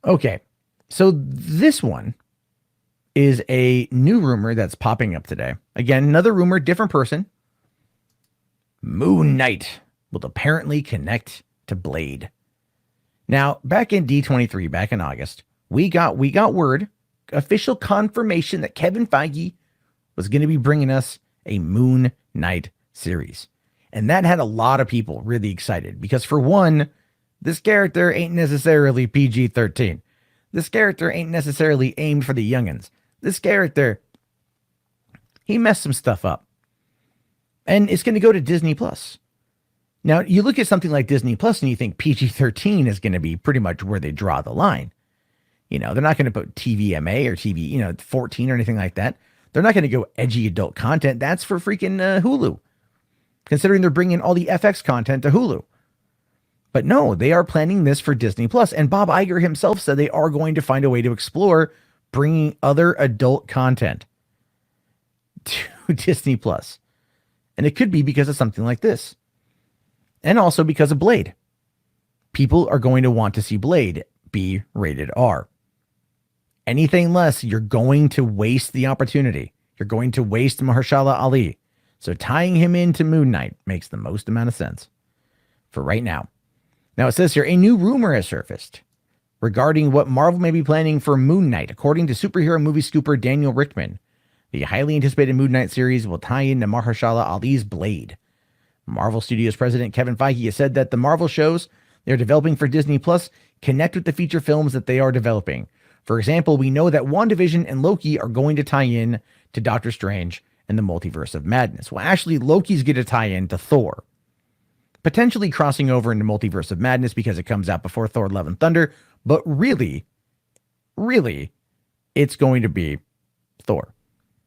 Okay. So this one is a new rumor that's popping up today. Again, another rumor, different person. Moon Knight will apparently connect to Blade. Now, back in D23, back in August, we got word, official confirmation that Kevin Feige was going to be bringing us a Moon Knight series. And that had a lot of people really excited because, for one, this character ain't necessarily PG-13. This character ain't necessarily aimed for the youngins. This character, he messed some stuff up. And it's going to go to Disney Plus. Now, you look at something like Disney Plus and you think PG-13 is going to be pretty much where they draw the line. You know, they're not going to put TVMA or TV, 14 or anything like that. They're not going to go edgy adult content. That's for freaking Hulu, considering they're bringing all the FX content to Hulu. But no, they are planning this for Disney Plus. And Bob Iger himself said they are going to find a way to explore bringing other adult content to Disney Plus. And it could be because of something like this. And also because of Blade. People are going to want to see Blade be rated R. Anything less, you're going to waste the opportunity. You're going to waste Mahershala Ali. So tying him into Moon Knight makes the most amount of sense for right now. Now it says here, a new rumor has surfaced regarding what Marvel may be planning for Moon Knight. According to superhero movie scooper Daniel Richtman, the highly anticipated Moon Knight series will tie into Mahershala Ali's Blade. Marvel Studios president Kevin Feige has said that the Marvel shows they're developing for Disney Plus connect with the feature films that they are developing. For example, we know that WandaVision and Loki are going to tie in to Doctor Strange and the Multiverse of Madness. Well, actually, Loki's going to tie in to Thor, potentially crossing over into Multiverse of Madness because it comes out before Thor: Love and Thunder. But really, it's going to be Thor.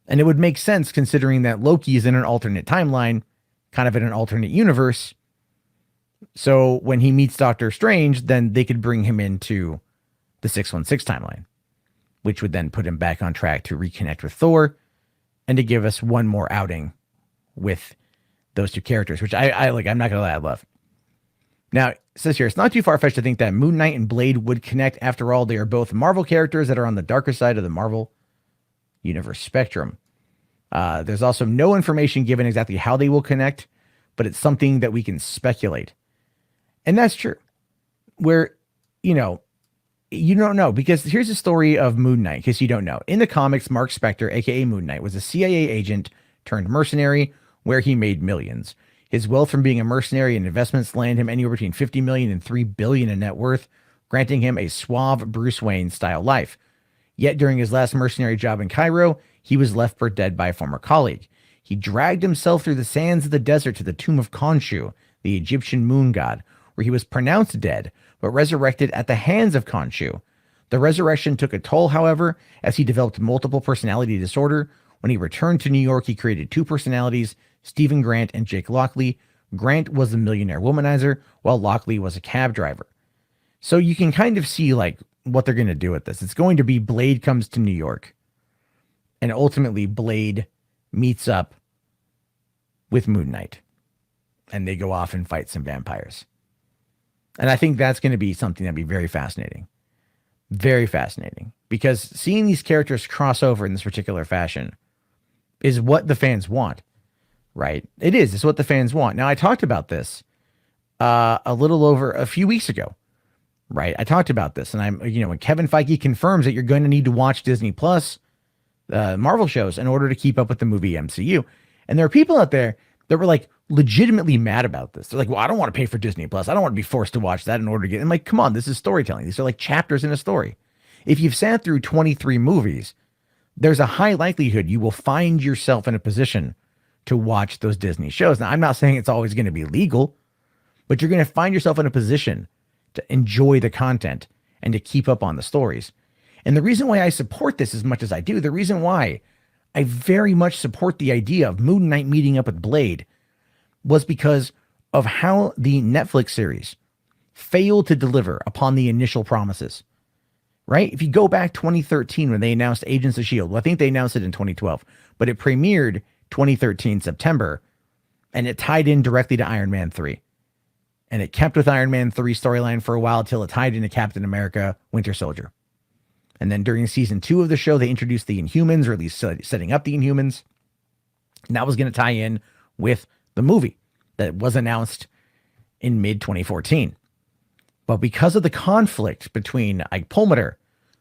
And it would make sense considering that Loki is in an alternate timeline, kind of in an alternate universe. So when he meets Doctor Strange, then they could bring him into the 616 timeline, which would then put him back on track to reconnect with Thor and to give us one more outing with those two characters, which I like. I'm not going to lie, I love. Now, it says here, it's not too far-fetched to think that Moon Knight and Blade would connect. After all, they are both Marvel characters that are on the darker side of the Marvel universe spectrum. There's also no information given exactly how they will connect, but it's something that we can speculate. And that's true. Where, you don't know, because here's the story of Moon Knight, in case you don't know. In the comics, Mark Spector, aka Moon Knight, was a CIA agent turned mercenary where he made millions. His wealth from being a mercenary and investments land him anywhere between 50 million and 3 billion in net worth, granting him a suave Bruce Wayne style life. Yet during his last mercenary job in Cairo, he was left for dead by a former colleague. He dragged himself through the sands of the desert to the tomb of Khonshu, the Egyptian moon god, where he was pronounced dead, but resurrected at the hands of Khonshu. The resurrection took a toll, however, as he developed multiple personality disorder. When he returned to New York, he created two personalities, Stephen Grant and Jake Lockley. Grant was the millionaire womanizer, while Lockley was a cab driver. So you can kind of see like what they're going to do with this. It's going to be Blade comes to New York, and ultimately Blade meets up with Moon Knight, and they go off and fight some vampires. And I think that's going to be something that'd be very fascinating. Very fascinating. Because seeing these characters cross over in this particular fashion is what the fans want, right? It is. It's what the fans want. Now, I talked about this a little over a few weeks ago, right? I talked about this. And when Kevin Feige confirms that you're going to need to watch Disney Plus Marvel shows in order to keep up with the movie MCU. And there are people out there that were like legitimately mad about this. They're like, well, I don't want to pay for Disney Plus. I don't want to be forced to watch that in order to get. I'm like, come on, this is storytelling. These are like chapters in a story. If you've sat through 23 movies, there's a high likelihood you will find yourself in a position to watch those Disney shows. Now, I'm not saying it's always going to be legal, but you're going to find yourself in a position to enjoy the content and to keep up on the stories. And the reason why I support this as much as I do, the reason why I very much support the idea of Moon Knight meeting up with Blade was because of how the Netflix series failed to deliver upon the initial promises, right? If you go back 2013 when they announced Agents of S.H.I.E.L.D., well, I think they announced it in 2012, but it premiered 2013 September, and it tied in directly to Iron Man 3. And it kept with Iron Man 3 storyline for a while till it tied into Captain America Winter Soldier. And then during season 2 of the show, they introduced the Inhumans, or at least setting up the Inhumans. And that was going to tie in with the movie that was announced in mid-2014. But because of the conflict between Ike Perlmutter,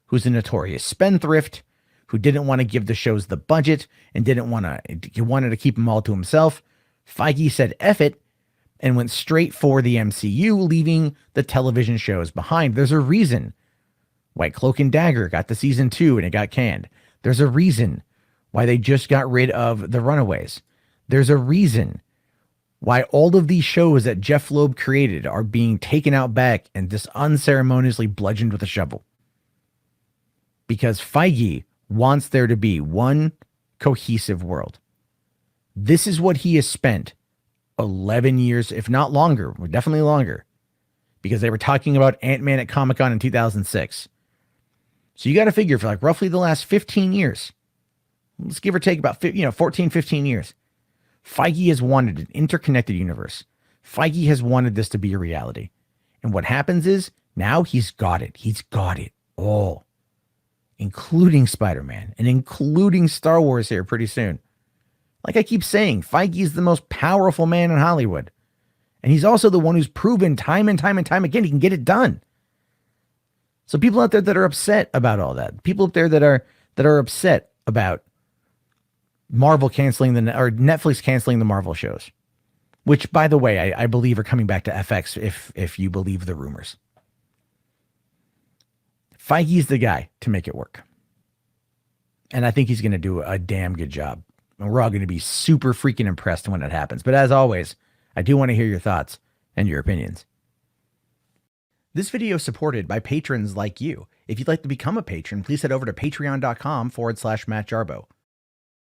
who's a notorious spendthrift, who didn't want to give the shows the budget and he wanted to keep them all to himself, Feige said F it and went straight for the MCU, leaving the television shows behind. There's a reason why Cloak and Dagger got to season 2 and it got canned. There's a reason why they just got rid of The Runaways. There's a reason why all of these shows that Jeff Loeb created are being taken out back and just unceremoniously bludgeoned with a shovel. Because Feige wants there to be one cohesive world. This is what he has spent 11 years, if not longer, definitely longer, because they were talking about Ant-Man at Comic-Con in 2006. So you got to figure for like roughly the last 15 years, let's give or take about 14, 15 years, Feige has wanted an interconnected universe. Feige has wanted this to be a reality. And what happens is now he's got it. He's got it all, including Spider-Man and including Star Wars here pretty soon. Like I keep saying, Feige is the most powerful man in Hollywood. And he's also the one who's proven time and time and time again he can get it done. So people out there that are upset about all that, people up there that are upset about Marvel canceling or Netflix canceling the Marvel shows, which, by the way, I believe are coming back to FX if you believe the rumors. Feige's the guy to make it work. And I think he's going to do a damn good job. And we're all going to be super freaking impressed when it happens. But as always, I do want to hear your thoughts and your opinions. This video is supported by patrons like you. If you'd like to become a patron, please head over to patreon.com/Matt Jarbo.